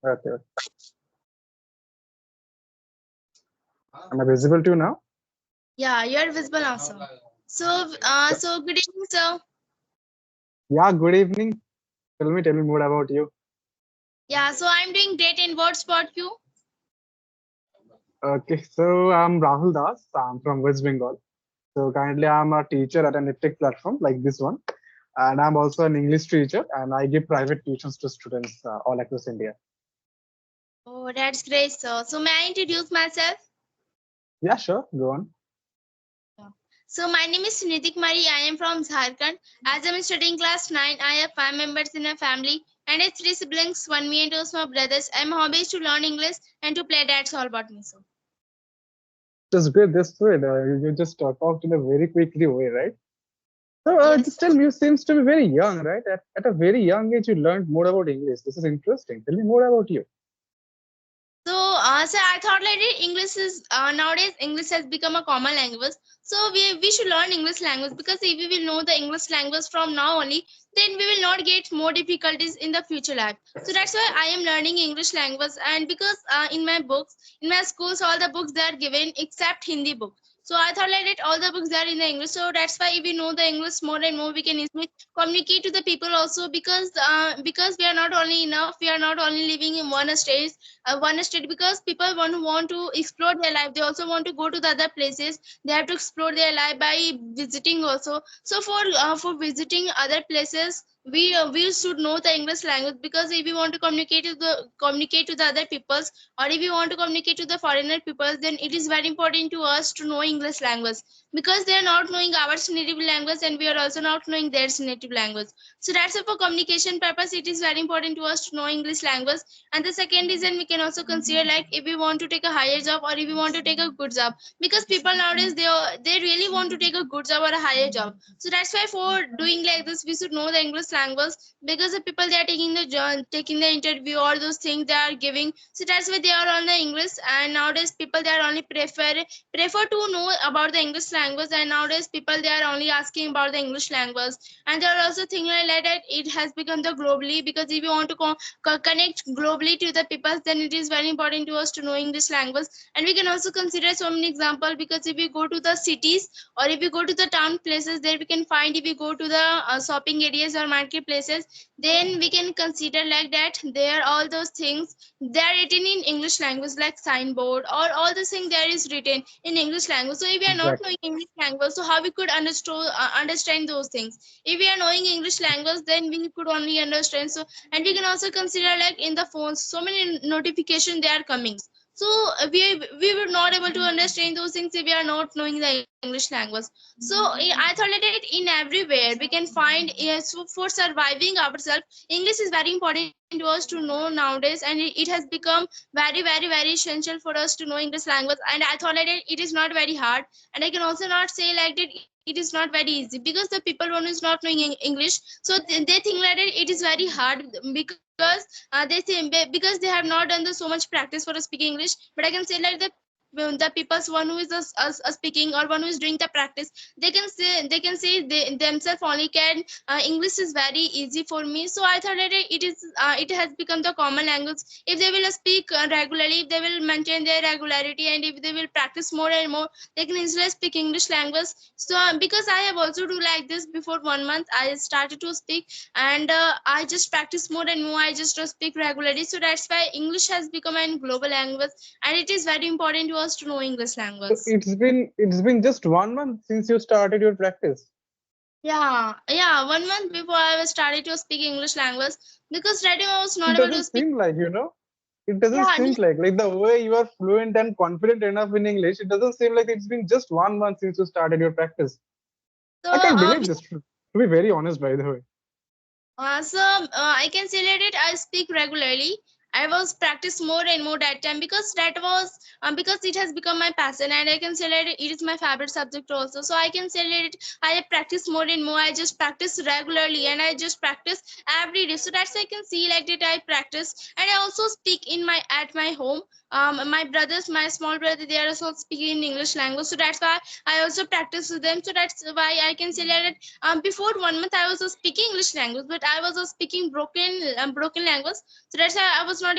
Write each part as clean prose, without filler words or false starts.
Okay. Am I visible to you now? Yeah, you are visible also. So good evening, sir. Yeah, good evening. Tell me more about you. Yeah, so I'm doing great. And what's about you? Okay, so I'm Rahul Das. I'm from West Bengal. So currently I'm a teacher at an edtech platform like this one. And I'm also an English teacher and I give private tuitions to students all across India. Oh, that's great, sir. So may I introduce myself? Yeah, sure. Go on. Yeah. So my name is Nitik Mari. I am from Jharkhand. As I'm studying class 9, I have 5 members in my family and I have 3 siblings, one me and two small brothers. I'm hobby is to learn English and to play. That's all about me, sir. That's great. That's great. You just talked in a very quickly way, right? So Yes. just tell me, you seems to be very young, right? At a very young age, you learned more about English. This is interesting. Tell me more about you. So I thought like English is nowadays English has become a common language. So we should learn English language because if we will know the English language from now only, then we will not get more difficulties in the future life. So that's why I am learning English language. And because in my books, in my schools, all the books they are given except Hindi book. So I thought like that all the books are in the English. So that's why if we know the English more and more, we can easily communicate to the people also because we are not only enough, we are not only living in one state because people want to explore their life. They also want to go to the other places. They have to explore their life by visiting also. So for visiting other places, we should know the English language because if we want to communicate to the other peoples, or if we want to communicate to the foreigner peoples, then it is very important to us to know English language because they are not knowing our native language and we are also not knowing their native language. So that's why for communication purpose it is very important to us to know English language. And the second reason we can also consider like if we want to take a higher job or if we want to take a good job, because people nowadays they really want to take a good job or a higher job. So that's why for doing like this we should know the English language because the people they are taking the interview or those things they are giving. So that's why they are on the English. And nowadays people they are only prefer to know about the English language. And nowadays people they are only asking about the English language. And they are also thinking like that it has become the globally because if you want to connect globally to the people, then it is very important to us to know English language. And we can also consider so many examples because if we go to the cities or if we go to the town places, there we can find if we go to the shopping areas or marketplaces, then we can consider like that there all those things they are written in English language like signboard or all the thing there is written in English language. So if we are not Exactly. knowing English language, so how we could understand those things? If we are knowing English language, then we could only understand. So and we can also consider like in the phones so many notifications they are coming. So we were not able to understand those things if we are not knowing the English language. So I thought that in everywhere we can find, yes, so for surviving ourselves, English is very important to us to know nowadays. And it has become very essential for us to know English language. And I thought that it is not very hard. And I can also not say like that it is not very easy because the people who is not knowing English, so they think that it is very hard because they think because they have not done the so much practice for speaking English. But I can say like the people's one who is speaking or one who is doing the practice, they can say they themselves only can English is very easy for me. So I thought that it has become the common language. If they will speak regularly, if they will maintain their regularity, and if they will practice more and more, they can easily speak English language. So because I have also do like this before 1 month I started to speak. And I just practice more and more. I just speak regularly. So that's why English has become a global language. And it is very important to us to know English So language. it's been just 1 month since you started your practice. Yeah. 1 month before I was started to speak English language because right now I was not It able to doesn't speak. seem like, it doesn't Yeah. seem like the way you are fluent and confident enough in English, it doesn't seem like it's been just 1 month since you started your practice. So I can't believe this, to be very honest, by the way. I can say that I speak regularly. I was practice more and more that time because that was because it has become my passion. And I can say that it is my favorite subject also. So I can say that I have practiced more and more. I just practice regularly and I just practice every day. So that's why I can see like that I practice. And I also speak in my at my home My small brother, they are also speaking in English language. So that's why I also practice with them. So that's why I can say that before 1 month I was speaking English language, but I was speaking broken language. So that's why I was not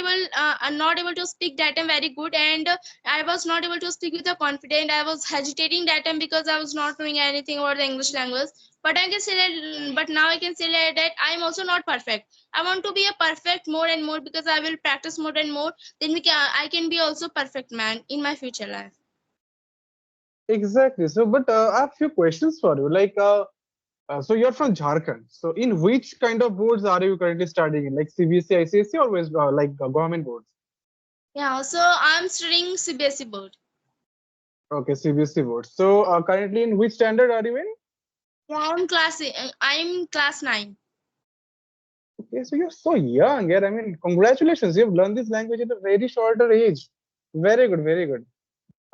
able to speak that time very good, and I was not able to speak with a confident. I was hesitating that time because I was not knowing anything about the English language. But I can say that, but now I can say that I am also not perfect. I want to be a perfect more and more because I will practice more and more. Then I can be also perfect man in my future life. Exactly. So, but I have few questions for you. So you're from Jharkhand. So in which kind of boards are you currently studying in? Like CBSE, ICSE, or government boards? Yeah, so I'm studying CBSE board. Okay, CBSE boards. So currently in which standard are you in? Yeah, I'm class 9. Okay, so you're so young. Yeah, I mean, congratulations. You've learned this language at a very shorter age. Very good, very good.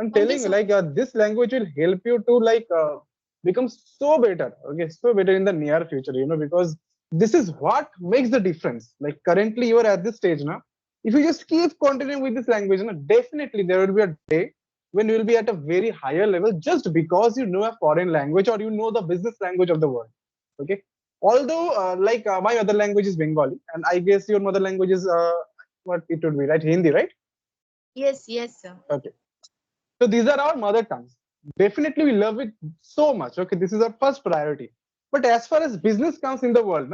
I'm Thank you telling you, so much. this language will help you to become so better. Okay, so better in the near future. Because this is what makes the difference. Like currently, you are at this stage now. If you just keep continuing with this language, definitely there will be a day when you will be at a very higher level just because you know a foreign language or you know the business language of the world. Okay. Although, my mother language is Bengali, and I guess your mother language is what it would be, right? Hindi, right? Yes, yes, sir. Okay. So these are our mother tongues. Definitely, we love it so much. Okay, this is our first priority. But as far as business comes in the world,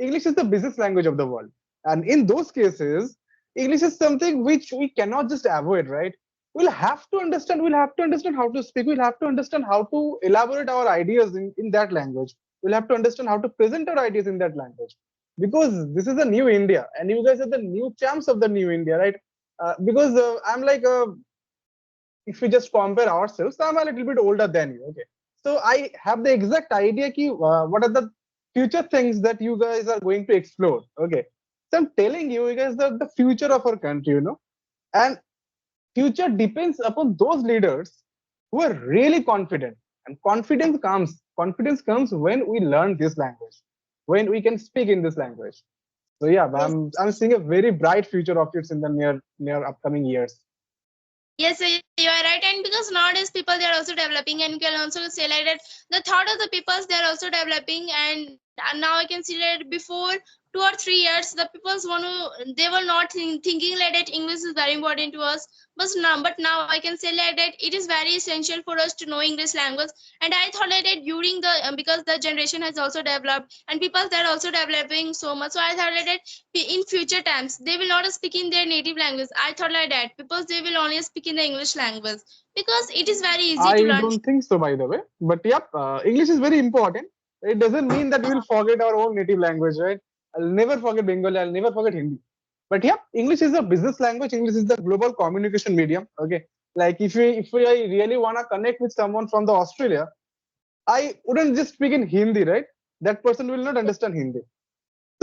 English is the business language of the world. And in those cases, English is something which we cannot just avoid, right? We'll have to understand. We'll have to understand how to speak. We'll have to understand how to elaborate our ideas in that language. We'll have to understand how to present our ideas in that language. Because this is a new India, and you guys are the new champs of the new India, right? Because I'm like a if we just compare ourselves, I'm a little bit older than you. Okay. So I have the exact idea what are the future things that you guys are going to explore. Okay. So I'm telling you, you guys are the future of our country. And future depends upon those leaders who are really confident. And confidence comes when we learn this language, when we can speak in this language. So yeah, Yes. I'm seeing a very bright future of it in the near upcoming years. Yes, sir, you are right. And because nowadays people they are also developing, and you can also say like that the thought of the peoples they are also developing. And now I can see that before 2 or 3 years, the peoples want to they were not thinking like that English is very important to us. But now I can say like that it is very essential for us to know English language. And I thought like that during the because the generation has also developed and people they are also developing so much. So I thought like that in future times they will not speak in their native language. I thought like that because they will only speak in the English language because it is very easy to I learn. don't think so, by the way. But yep, English is very important. It doesn't mean that we will forget our own native language, right? I'll never forget Bengali. I'll never forget Hindi. But yeah, English is a business language. English is the global communication medium. Okay, like if we really wanna connect with someone from the Australia, I wouldn't just speak in Hindi, right? That person will not understand Hindi.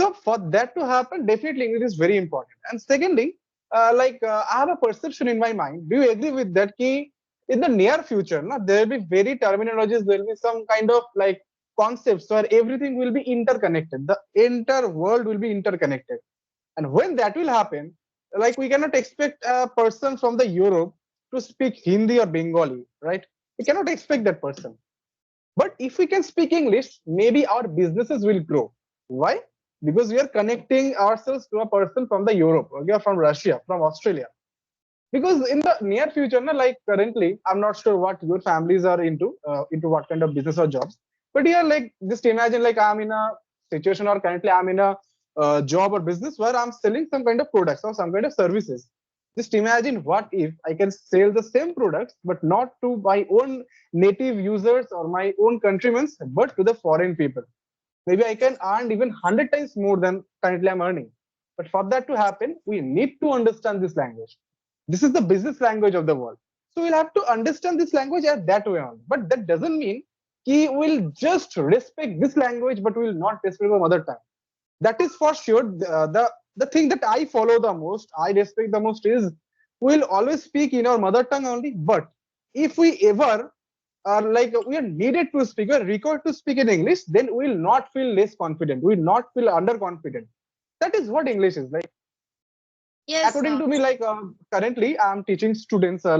So for that to happen, definitely English is very important. And secondly, I have a perception in my mind. Do you agree with that? Ki in the near future, there will be very terminologies. There will be some kind of like concepts where everything will be interconnected. The entire world will be interconnected. And when that will happen, like we cannot expect a person from the Europe to speak Hindi or Bengali, right? We cannot expect that person. But if we can speak English, maybe our businesses will grow. Why? Because we are connecting ourselves to a person from the Europe, okay, from Russia, from Australia. Because in the near future, like currently, I'm not sure what your families are into what kind of business or jobs. But yeah, like just imagine like I'm in a situation or currently I'm in a job or business where I'm selling some kind of products or some kind of services. Just imagine what if I can sell the same products, but not to my own native users or my own countrymen, but to the foreign people. Maybe I can earn even 100 times more than currently I'm earning. But for that to happen, we need to understand this language. This is the business language of the world. So we'll have to understand this language as that way on. But that doesn't mean we will just respect this language, but we will not respect our mother tongue. That is for sure. The thing that I follow the most, I respect the most is we'll always speak in our mother tongue only. But if we ever are like we are needed to speak, we are required to speak in English, then we will not feel less confident. We will not feel underconfident. That is what English is like. Yes, According to me, like currently I'm teaching students I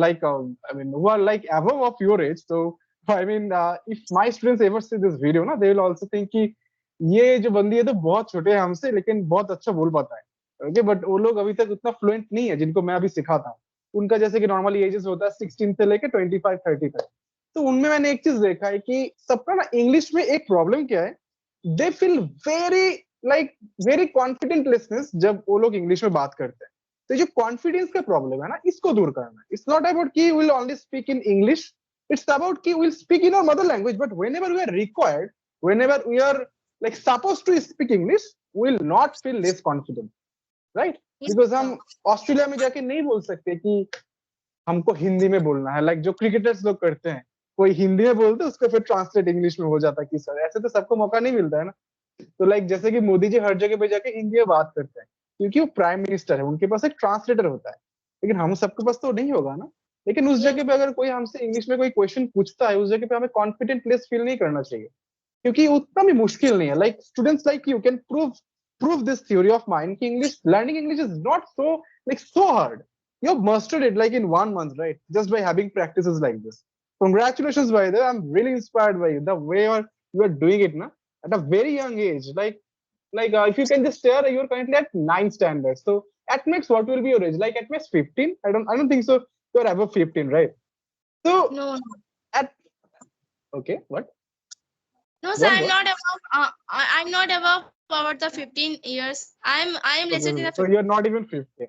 mean who are like above of your age. So I mean if my students ever see this video ना, they will also think कि ये जो बंदी है तो बहुत छोटे हैं हमसे लेकिन बहुत अच्छा बोल पाता है, ओके, बट वो लोग अभी तक उतना फ्लुएंट नहीं है जिनको मैं अभी सिखाता हूँ। उनका जैसे कि नॉर्मली एजेस होता है 16 से लेके 25-30 तक। तो उनमें मैंने एक चीज देखा है कि सबका ना इंग्लिश में एक प्रॉब्लम क्या है, they feel very like very confident listeners जब वो लोग इंग्लिश में बात करते हैं। तो जो कॉन्फिडेंस का प्रॉब्लम है ना, इसको दूर करना है। इट्स नॉट अबाउट कि will only speak in English, it's about कि will speak in our mother language, but whenever we are required, whenever we are like supposed to speak English, will not feel less confident, right? yes, Because sir. हम Australia में जाके नहीं बोल सकते कि हमको हिंदी में बोलना है, लाइक जो क्रिकेटर्स लोग करते हैं, कोई हिंदी में बोलते उसको फिर ट्रांसलेट इंग्लिश में हो जाता है कि सर, ऐसे तो सबको मौका नहीं मिलता है ना। तो लाइक जैसे कि मोदी जी हर जगह पे जाके हिंदी में बात करते हैं क्योंकि वो प्राइम मिनिस्टर है, उनके पास एक ट्रांसलेटर होता है, लेकिन हम सबके पास तो नहीं होगा ना। लेकिन उस Yes, जगह पे अगर कोई हमसे इंग्लिश में कोई क्वेश्चन पूछता है, उस जगह पे हमें कॉन्फिडेंट लेस फील नहीं करना चाहिए क्योंकि उतना भी मुश्किल नहीं है। Like students like you can prove this theory of mind कि English learning English is not so hard. You have mastered it like in 1 month, right? Just by having practices like this. Congratulations, by the way. I'm really inspired by you. The way you are doing it now at a very young age. If you can just share, you're currently at 9th standard. So at max, what will be your age? Like at max 15? I don't think so. You're above 15, right? So no, no. at okay, what? No, sir, What? I'm What? not above. I'm not above about the 15 years. I am Okay, lesser than okay. the So 15. you're not even 50.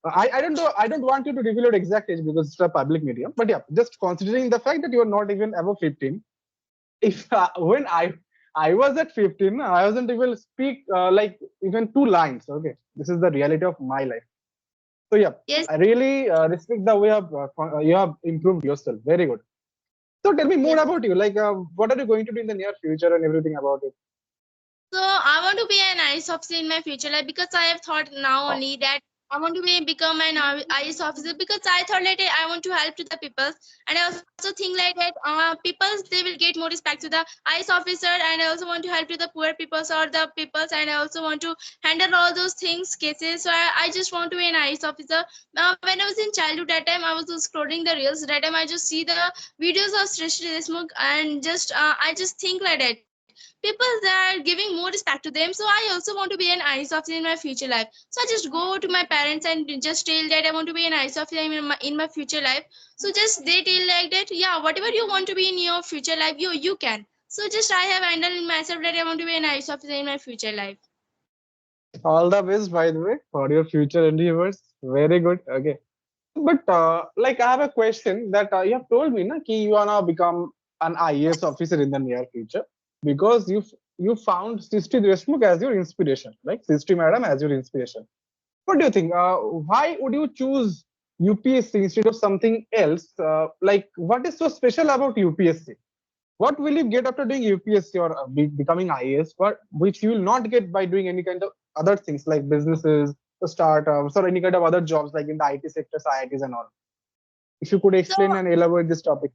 I don't know. I don't want you to reveal your exact age because it's a public medium. But yeah, just considering the fact that you are not even above 15. If when I was at 15, I wasn't able to speak like even 2 lines. Okay, this is the reality of my life. So yeah, Yes, I really respect the way you have improved yourself. Very good. So tell me more yes. about you. Like, what are you going to do in the near future and everything about it? So I want to be an IAS officer in my future life because I have thought now Oh, only that I want to become an IAS officer because I thought that I want to help to the people, and I also think like that people they will get more respect to the IAS officer, and I also want to help to the poor peoples or the peoples, and I also want to handle all those things cases. So I just want to be an IAS officer. When I was in childhood, that time I was just scrolling the reels. That time I just see the videos of Srishti Desmukh, and just I just think like that people they are giving more respect to them, so I also want to be an IAS officer in my future life. So I just go to my parents and just tell that I want to be an IAS officer in my future life. So just they tell like that, yeah, whatever you want to be in your future life, you can. So just I have handled in myself that I want to be an IAS officer in my future life. all the best, by the way, for your future endeavors. Very good. Okay. But like I have a question that you have told me na, ki you wanna become an IAS officer in the near future because you found Srishti Deshmukh as your inspiration, like Srishti Madam as your inspiration. What do you think? Why would you choose UPSC instead of something else? Like what is so special about UPSC? What will you get after doing UPSC or becoming IAS, but which you will not get by doing any kind of other things like businesses, startups, or any kind of other jobs like in the IT sector, IITs and all? If you could So explain and elaborate this topic.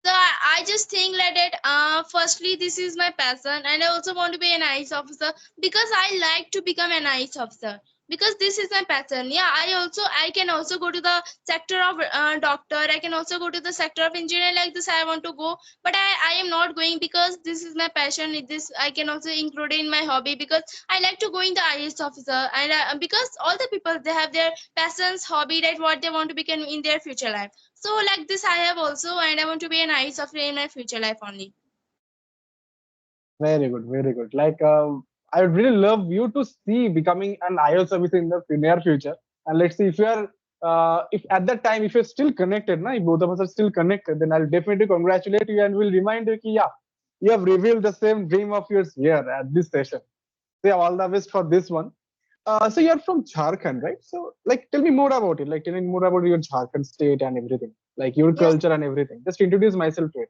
So I just think like that. Firstly, this is my passion, and I also want to be an IAS officer because I like to become an IAS officer because this is my passion. Yeah, I can also go to the sector of doctor. I can also go to the sector of engineer like this. I want to go, but I am not going because this is my passion. This I can also include in my hobby because I like to go in the IAS officer, and because all the people they have their passions, hobby, that what they want to become in their future life. So like this I have also, and I want to be an IAS officer in my future life only. Very good, very good. Like I would really love you to see becoming an IELTS officer in the near future. And let's see if you are, if at that time if you're still connected, na, if both of us are still connected, then I'll definitely congratulate you and will remind you, ki, yeah, you have revealed the same dream of yours here at this session. So yeah, all the best for this one. So you're from Jharkhand, right? So like, tell me more about it. Like, tell me more about your Jharkhand state and everything, like your Yes, culture and everything. Just introduce myself to it.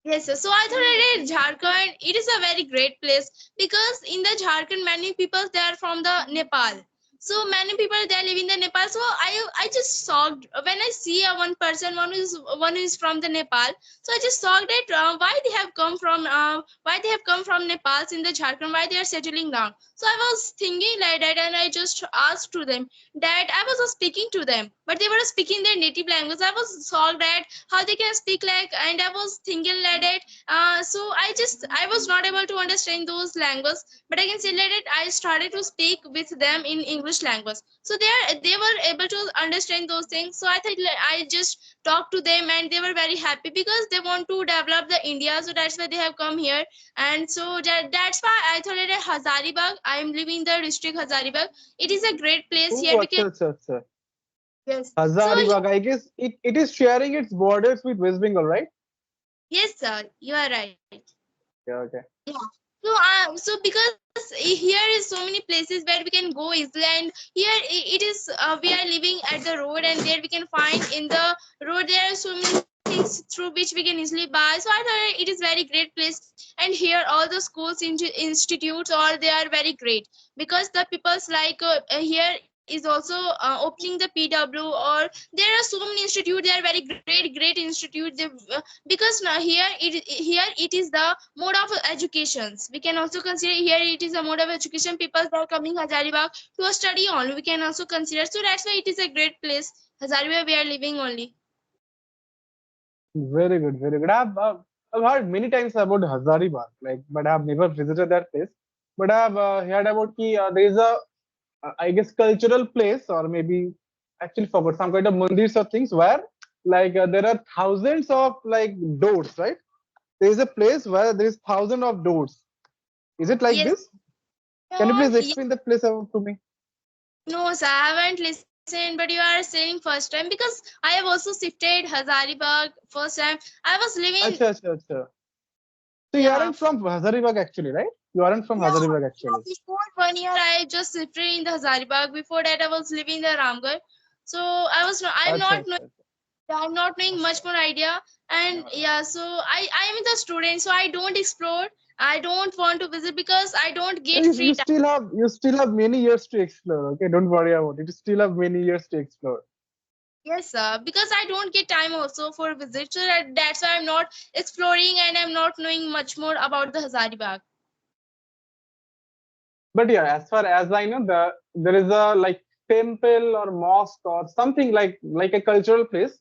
yes, sir. So I thought that Jharkhand, it is a very great place because in the Jharkhand, many people they are from the Nepal. So many people they live in the Nepal. So I just shocked when I see a one person, one who is from the Nepal. So I just shocked that why they have come from Nepal in the Jharkhand, why they are settling down. So I was thinking like that, and I just asked to them that I was speaking to them, but they were speaking their native language. I was shocked at how they can speak like, and I was thinking like that. So I was not able to understand those languages, but I can say that I started to speak with them in English language. So they were able to understand those things. So I think like, I just talked to them, and they were very happy because they want to develop the India. So that's why they have come here. And so that's why I thought that Hazaribagh, I am living in the district Hazaribagh. It is a great place here. Oh, We can, acha, acha, acha. yes. So Hazaribagh, I guess it is sharing its borders with West Bengal, right? yes, sir, you are right. Yeah, okay. Yeah. So because here is so many places where we can go easily, and here it is we are living at the road, and there we can find in the road there are so many things through which we can easily buy. So I thought it is very great place, and here all the schools, institutes, all they are very great because the people's like here is also opening the PW, or there are so many institutes. They are very great institute. Because now here it is the mode of educations. We can also consider here it is a mode of education. People are coming Hazaribagh to a study only. We can also consider. So that's why it is a great place. Hazaribagh we are living only. Very good, very good. I've heard many times about Hazaribagh, like, but I've never visited that place. But I've heard about there is a, I guess, cultural place, or maybe actually forgot, some kind of mandirs or things where like there are thousands of like doors, right? There is a place where there is thousands of doors. Is it like Yes. this? Can you No, please explain that place out to me? no, sir, I haven't listened, but you are saying first time because I have also shifted Hazaribagh first time. I was living, Acha, acha, acha. So you yeah. aren't from Hazaribagh actually, right? You aren't from Yeah, Hazaribagh actually. before 1 year, I just shifted in the Hazaribagh. Before that, I was living in the Ramgarh. So I was not, Acha, acha, acha. I'm not knowing much more idea. And yeah, so I am the student, so I don't explore. I don't want to visit because I don't So get you free time. still have many years to explore. Okay, don't worry about it. You still have many years to explore. Yes, because I don't get time also for visit. So that's why I'm not exploring and I'm not knowing much more about the Hazaribagh. But yeah, as far as I know, there is a like temple or mosque or something like a cultural place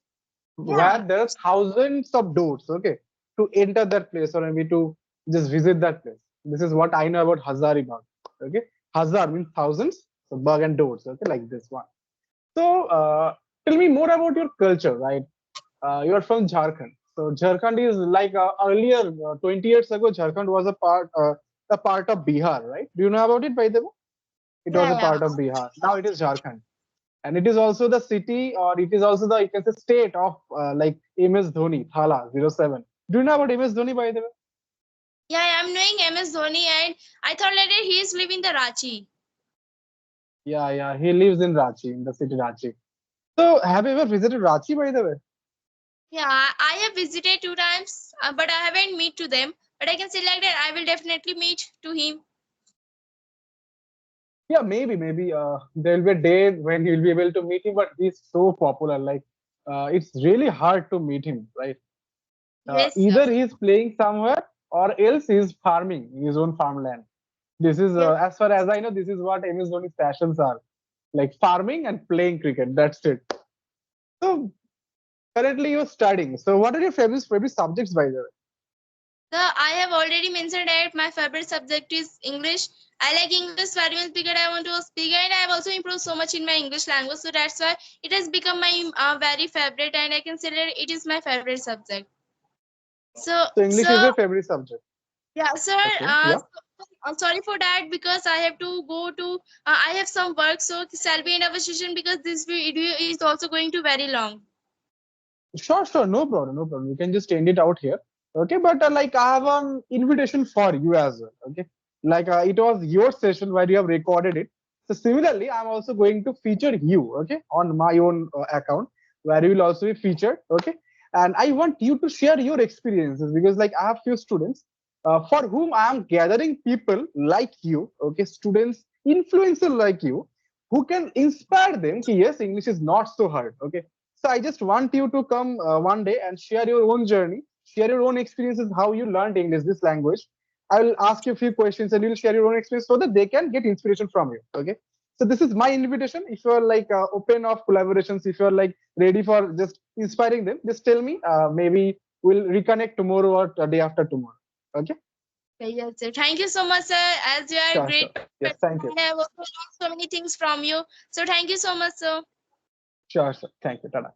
where Yeah. there are thousands of doors. Okay, to enter that place or maybe to just visit that place. This is what I know about Hazaribagh. Okay, Hazar means thousands, so Bagh and doors. Okay, like this one. So tell me more about your culture, right? You are from Jharkhand. So Jharkhand is like earlier, 20 years ago, Jharkhand was a part of Bihar, right? Do you know about it, by the way? It was Yeah, a yeah. part of Bihar. Now it is Jharkhand, and it is also the city, or it is also the, you can say, state of like MS Dhoni, Thala 07. Do you know about MS Dhoni, by the way? Yeah, yeah, I'm knowing MS Dhoni, and I thought later he is living the Ranchi. Yeah, yeah. He lives in Ranchi, in the city Ranchi. So have you ever visited Ranchi, by the way? Yeah, I have visited 2 times, but I haven't meet to them. But I can say like that I will definitely meet to him. Yeah, maybe there will be a day when you'll be able to meet him, but he's so popular. Like, it's really hard to meet him, right? Yes, sir. Either he's playing somewhere or else he's farming in his own farmland. This is, Yes. as far as I know, this is what MS Dhoni's passions are, like farming and playing cricket. That's it. So currently you're studying. So what are your favorite subjects, by the way? So I have already mentioned that my favorite subject is English. I like English very much because I want to speak, and I have also improved so much in my English language. So that's why it has become my very favorite, and I consider it is my favorite subject. So, So English is so your favorite subject. yeah, sir. Okay. Yeah. I'm sorry for that because I have to go to. I have some work, so shall we end our session because this video is also going to very long. Sure. No problem. No problem. You can just end it out here. Okay. But like I have an invitation for you as well. Okay. Like it was your session where you have recorded it. So similarly, I'm also going to feature you. Okay. On my own account where you will also be featured. Okay. And I want you to share your experiences because like I have few students for whom I am gathering people like you. Okay. Students, influencer like you who can inspire them ki, yes, English is not so hard. Okay. So I just want you to come one day and share your own journey, share your own experiences, how you learned English, this language. I will ask you a few questions and you'll share your own experience so that they can get inspiration from you. Okay. So this is my invitation. If you're like open of collaborations, if you're like ready for just inspiring them, just tell me. Maybe we'll reconnect tomorrow or the day after tomorrow. Okay. Yes, sir. Thank you so much, sir. As you are a Sure, sure. great Yes, person, thank you. I have also learned so many things from you. So thank you so much, sir. Sure, sure. Thank you. Tada.